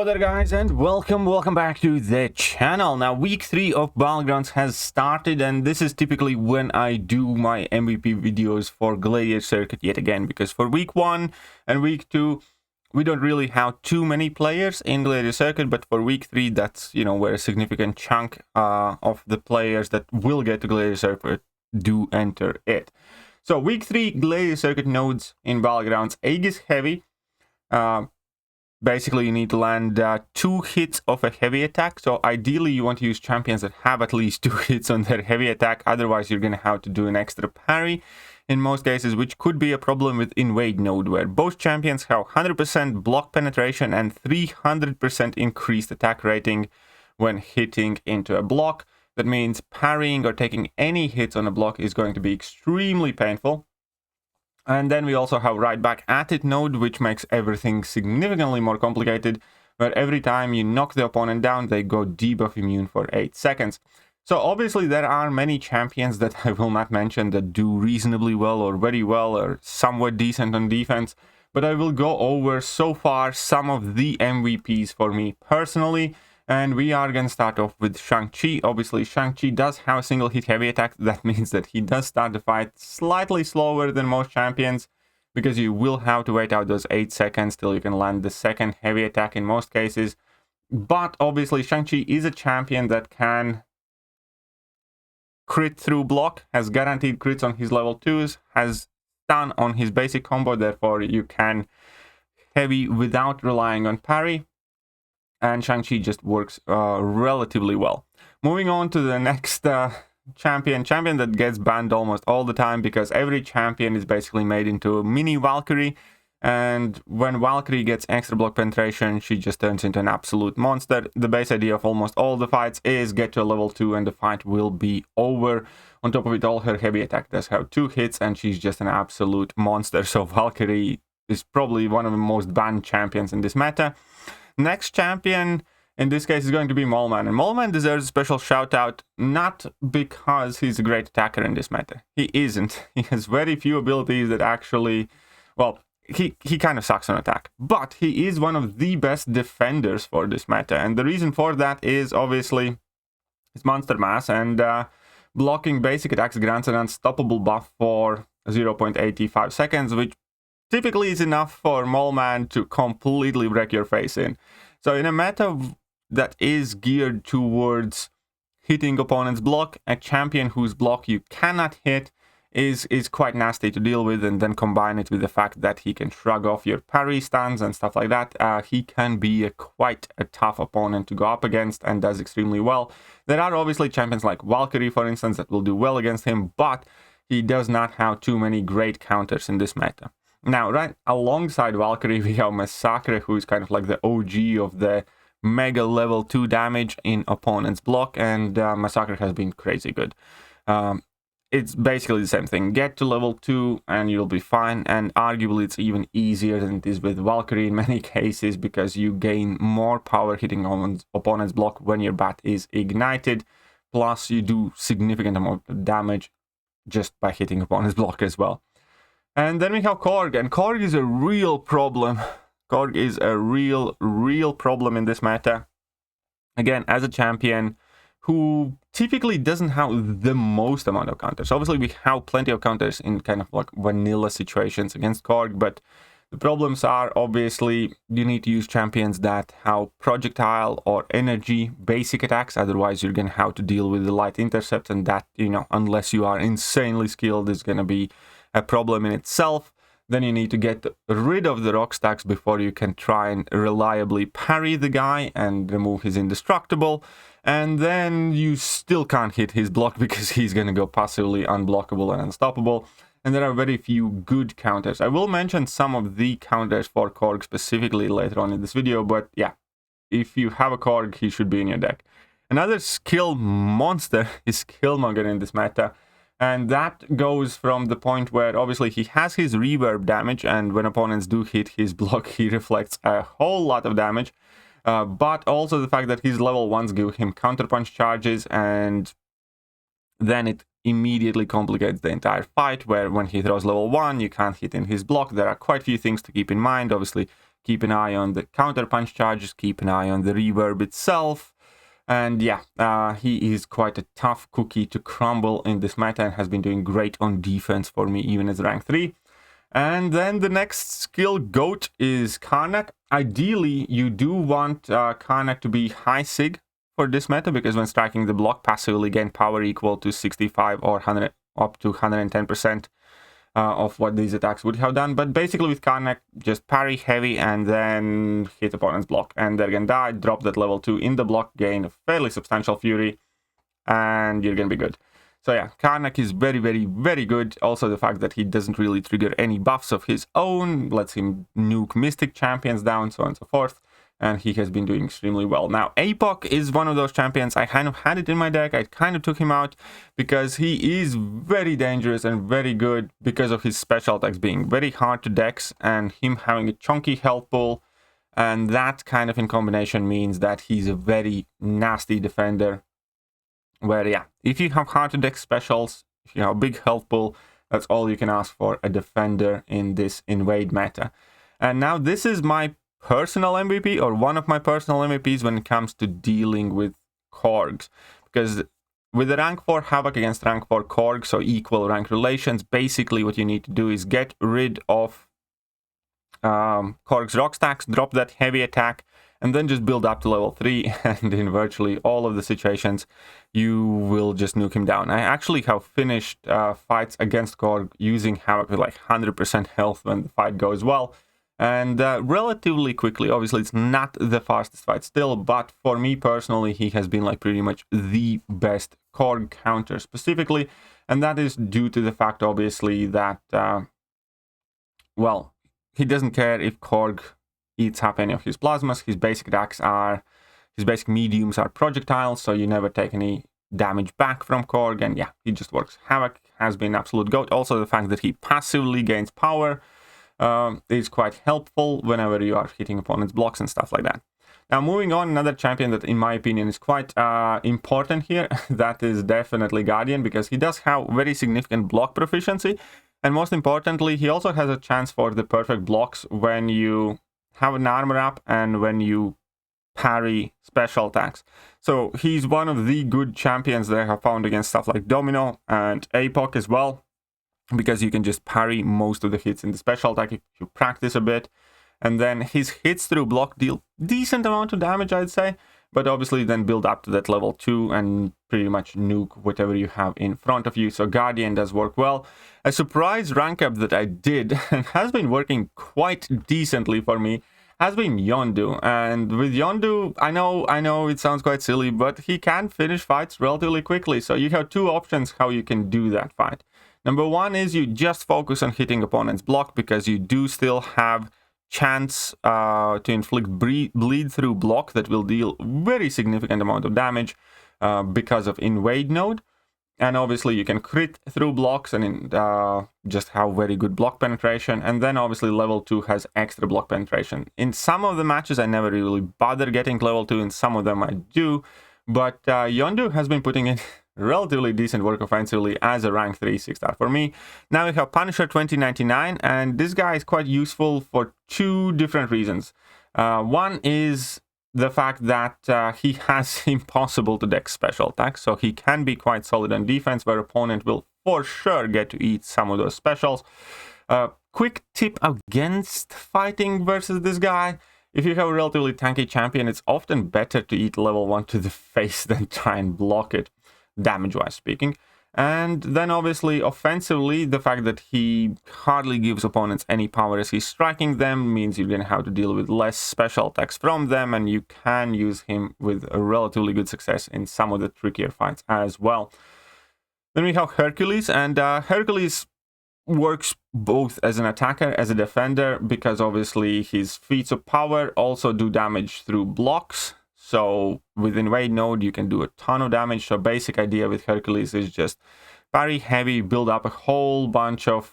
Hello there guys, and welcome back to the channel. Now week 3 of Battlegrounds has started, and this is typically when I do my MVP videos for Gladiator circuit yet again, because for week 1 and week 2 we don't really have too many players in Gladiator circuit, but for week 3 that's, you know, where a significant chunk of the players that will get to Gladiator circuit do enter it. So week 3 Gladiator circuit nodes in Battlegrounds. Aegis heavy. Basically, you need to land 2 hits of a heavy attack. So ideally, you want to use champions that have at least 2 hits on their heavy attack. Otherwise, you're going to have to do an extra parry in most cases, which could be a problem with Invade node, where both champions have 100% block penetration and 300% increased attack rating when hitting into a block. That means parrying or taking any hits on a block is going to be extremely painful. And then we also have right back at it node, which makes everything significantly more complicated, where every time you knock the opponent down, they go debuff immune for 8 seconds. So obviously there are many champions that I will not mention that do reasonably well or very well or somewhat decent on defense, but I will go over so far some of the MVPs for me personally. And we are going to start off with ShangChi. Obviously, ShangChi does have a single hit heavy attack. That means that he does start the fight slightly slower than most champions, because you will have to wait out those 8 seconds till you can land the second heavy attack in most cases. But obviously, ShangChi is a champion that can crit through block, has guaranteed crits on his level 2s, has stun on his basic combo, therefore you can heavy without relying on parry. And ShangChi just works relatively well. Moving on to the next champion that gets banned almost all the time, because every champion is basically made into a mini Valkyrie. And when Valkyrie gets extra block penetration, she just turns into an absolute monster. The base idea of almost all the fights is get to a level 2 and the fight will be over. On top of it all, her heavy attack does have 2 hits and she's just an absolute monster. So Valkyrie is probably one of the most banned champions in this meta. Next champion in this case is going to be Moleman, and Moleman deserves a special shout out, not because he's a great attacker in this meta. He isn't. He has very few abilities that actually, well, he kind of sucks on attack, but he is one of the best defenders for this meta, and the reason for that is obviously his monster mass, and blocking basic attacks grants an unstoppable buff for 0.85 seconds, which typically is enough for Moleman to completely wreck your face in. So in a meta that is geared towards hitting opponent's block, a champion whose block you cannot hit is quite nasty to deal with, and then combine it with the fact that he can shrug off your parry stuns and stuff like that. He can be quite a tough opponent to go up against and does extremely well. There are obviously champions like Valkyrie, for instance, that will do well against him, but he does not have too many great counters in this meta. Now, right alongside Valkyrie, we have Massacre, who is kind of like the OG of the mega level 2 damage in opponent's block, and Massacre has been crazy good. It's basically the same thing. Get to level 2 and you'll be fine, and arguably it's even easier than it is with Valkyrie in many cases, because you gain more power hitting opponent's block when your bat is ignited, plus you do significant amount of damage just by hitting opponent's block as well. And then we have Cork, and Cork is a real problem. Cork is a real problem in this meta. Again, as a champion who typically doesn't have the most amount of counters. Obviously, we have plenty of counters in kind of like vanilla situations against Cork, but the problems are obviously you need to use champions that have projectile or energy basic attacks. Otherwise, you're going to have to deal with the light intercept, and that, you know, unless you are insanely skilled, is going to be a problem in itself. Then you need to get rid of the rock stacks before you can try and reliably parry the guy and remove his indestructible. And then you still can't hit his block because he's going to go passively unblockable and unstoppable. And there are very few good counters. I will mention some of the counters for Korg specifically later on in this video, but yeah, if you have a Korg, he should be in your deck. Another skill monster is Killmonger in this meta. And that goes from the point where obviously he has his reverb damage, and when opponents do hit his block, he reflects a whole lot of damage. But also the fact that his level 1s give him counterpunch charges, and then it immediately complicates the entire fight, where when he throws level 1, you can't hit in his block. There are quite a few things to keep in mind. Obviously, keep an eye on the counter punch charges, keep an eye on the reverb itself. And yeah, he is quite a tough cookie to crumble in this meta and has been doing great on defense for me, even as rank 3. And then the next skill GOAT is Karnak. Ideally, you do want Karnak to be high sig for this meta, because when striking the block, passively gain power equal to 65 or 100, up to 110% of what these attacks would have done. But basically with Karnak, just parry heavy and then hit opponent's block. And they're gonna die, drop that level 2 in the block, gain a fairly substantial fury, and you're gonna be good. So yeah, Karnak is very, very, very good. Also the fact that he doesn't really trigger any buffs of his own, lets him nuke Mystic champions down, so on and so forth. And he has been doing extremely well. Now, Apoc is one of those champions. I kind of had it in my deck. I kind of took him out because he is very dangerous and very good because of his special attacks being very hard to dex and him having a chunky health pool. And that kind of in combination means that he's a very nasty defender. Where, yeah, if you have hard to dex specials, if you have a big health pool, that's all you can ask for a defender in this Invade meta. And now this is my personal MVP, or one of my personal MVPs when it comes to dealing with Korgs, because with the rank 4 Havoc against rank 4 Korg, so equal rank relations, basically what you need to do is get rid of Korg's rock stacks, drop that heavy attack, and then just build up to level 3, and in virtually all of the situations you will just nuke him down. I actually have finished fights against Korg using Havoc with like 100% health when the fight goes well. And relatively quickly. Obviously, it's not the fastest fight still, but for me personally, he has been like pretty much the best Korg counter specifically. And that is due to the fact, obviously, that, well, he doesn't care if Korg eats up any of his plasmas. His basic attacks are, his basic mediums are projectiles, so you never take any damage back from Korg. And yeah, he just works. Havoc has been absolute GOAT. Also, the fact that he passively gains power is quite helpful whenever you are hitting opponent's blocks and stuff like that. Now, moving on, another champion that, in my opinion, is quite important here, that is definitely Guardian, because he does have very significant block proficiency, and most importantly, he also has a chance for the perfect blocks when you have an armor up and when you parry special attacks. So he's one of the good champions that I have found against stuff like Domino and Apoc as well, because you can just parry most of the hits in the special attack if you practice a bit. And then his hits through block deal decent amount of damage, I'd say. But obviously then build up to that level 2 and pretty much nuke whatever you have in front of you. So Guardian does work well. A surprise rank up that I did, and has been working quite decently for me, has been Yondu. And with Yondu, I know it sounds quite silly, but he can finish fights relatively quickly. So you have two options how you can do that fight. Number one is you just focus on hitting opponent's block, because you do still have chance to inflict bleed through block that will deal very significant amount of damage because of Invade node. And obviously you can crit through blocks and just have very good block penetration. And then obviously level 2 has extra block penetration. In some of the matches I never really bother getting level 2, in some of them I do. But Yondu has been putting in relatively decent work offensively as a rank 3 6-star for me. Now we have Punisher 2099, and this guy is quite useful for two different reasons. One is the fact that he has impossible to dex special attacks, so he can be quite solid on defense, where opponent will for sure get to eat some of those specials. Quick tip against fighting versus this guy: if you have a relatively tanky champion, it's often better to eat level 1 to the face than try and block it, damage-wise speaking. And then obviously offensively, the fact that he hardly gives opponents any power as he's striking them means you're going to have to deal with less special attacks from them, and you can use him with a relatively good success in some of the trickier fights as well. Then we have Hercules, and Hercules works both as an attacker, as a defender, because obviously his feats of power also do damage through blocks. So with Invade node, you can do a ton of damage. So basic idea with Hercules is just parry heavy, build up a whole bunch of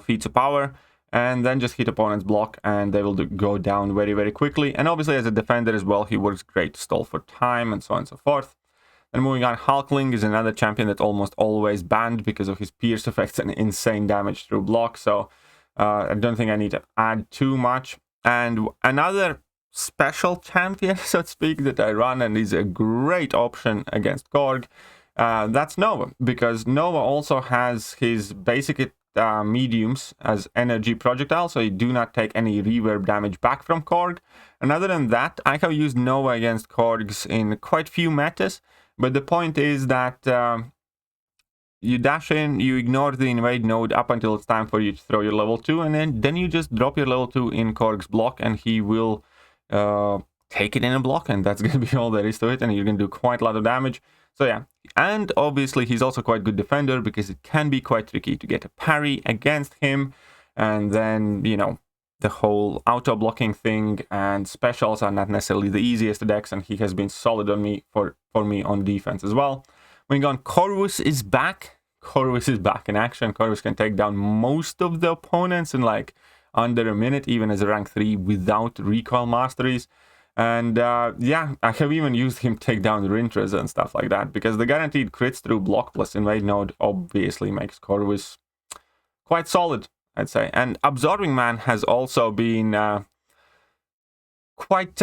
feats of power, and then just hit opponent's block, and they will go down very, very quickly. And obviously as a defender as well, he works great to stall for time and so on and so forth. And moving on, Hulkling is another champion that almost always banned because of his pierce effects and insane damage through block. So I don't think I need to add too much. And another special champion, so to speak, that I run and is a great option against Korg, that's Nova, because Nova also has his basic mediums as energy projectile, so you do not take any reverb damage back from Korg. And other than that, I have used Nova against Korgs in quite few metas, but the point is that you dash in, you ignore the invade node up until it's time for you to throw your level 2, and then you just drop your level 2 in Korg's block, and he will take it in a block, and that's going to be all there is to it, and you're going to do quite a lot of damage. So yeah, and obviously he's also quite good defender, because it can be quite tricky to get a parry against him, and then, you know, the whole auto blocking thing and specials are not necessarily the easiest decks, and he has been solid on me for me on defense as well. Moving on, Horus is back. Horus is back in action. Horus can take down most of the opponents in like under a minute, even as a rank 3 without recoil masteries. And yeah, I have even used him to take down Rintras and stuff like that, because the guaranteed crits through block plus invade node obviously makes Horus quite solid, I'd say. And Absorberman has also been quite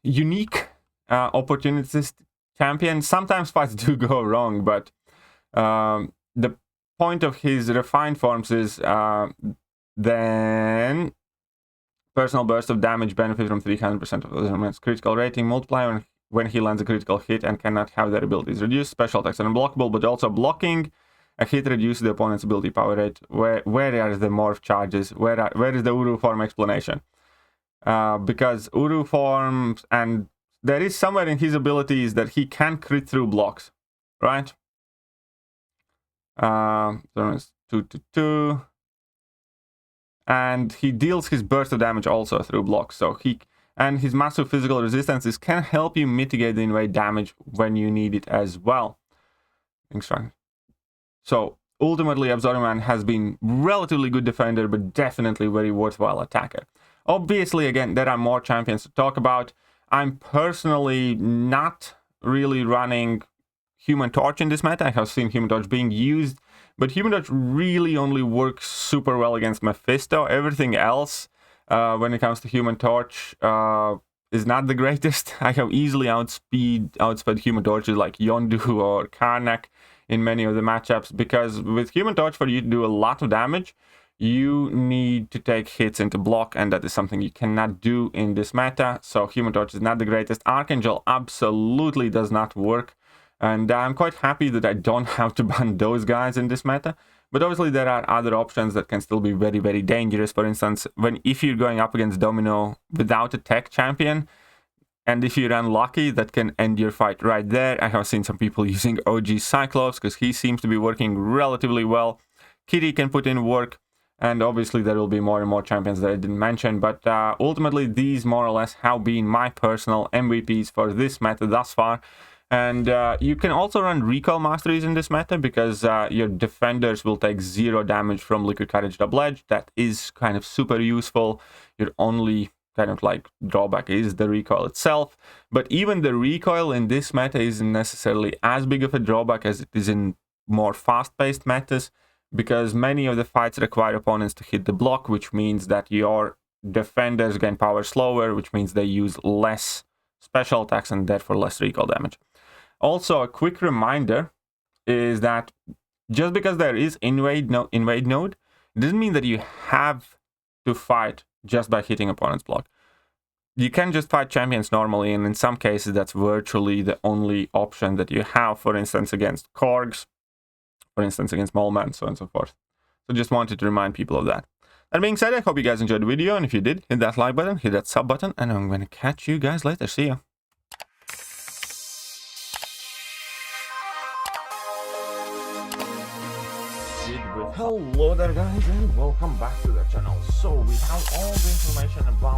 unique opportunist champion. Sometimes fights do go wrong, but the point of his refined forms is then personal burst of damage benefit from 300% of the critical rating multiplier when he lands a critical hit and cannot have their abilities reduced. Special attacks are unblockable, but also blocking a hit reduces the opponent's ability power rate. Where are the morph charges? Where is the Uru form explanation? Because Uru forms, and there is somewhere in his abilities that he can crit through blocks, right? So it's 2/2. And he deals his burst of damage also through blocks. So and his massive physical resistances can help you mitigate the invade damage when you need it as well. So ultimately, Absorberman has been relatively good defender, but definitely very worthwhile attacker. Obviously, again, there are more champions to talk about. I'm personally not really running Human Torch in this meta. I have seen Human Torch being used, but Human Torch really only works super well against Mephisto. Everything else, when it comes to Human Torch, is not the greatest. I have easily outsped Human Torches like Yondu or Karnak in many of the matchups, because with Human Torch, for you to do a lot of damage, you need to take hits into block, and that is something you cannot do in this meta. So Human Torch is not the greatest. Archangel absolutely does not work, and I'm quite happy that I don't have to ban those guys in this meta. But obviously there are other options that can still be very, very dangerous. For instance, if you're going up against Domino without a tech champion, and if you're unlucky, that can end your fight right there. I have seen some people using OG Cyclops, because he seems to be working relatively well. Kitty can put in work. And obviously there will be more and more champions that I didn't mention, but ultimately these more or less have been my personal MVPs for this meta thus far. And you can also run recoil masteries in this meta, because your defenders will take 0 damage from Liquid Courage Double Edge. That is kind of super useful. Your only kind of like drawback is the recoil itself, but even the recoil in this meta isn't necessarily as big of a drawback as it is in more fast-paced metas, because many of the fights require opponents to hit the block, which means that your defenders gain power slower, which means they use less special attacks and therefore less recoil damage. Also, a quick reminder is that just because there is invade node, it doesn't mean that you have to fight just by hitting opponent's block. You can just fight champions normally, and in some cases that's virtually the only option that you have, for instance against Korgs, for instance against Moleman, so on and so forth. So just wanted to remind people of that. That being said, I hope you guys enjoyed the video, and if you did, hit that like button, hit that sub button, and I'm going to catch you guys later. See ya. Hello there guys, and welcome back to the channel. So we have all the information about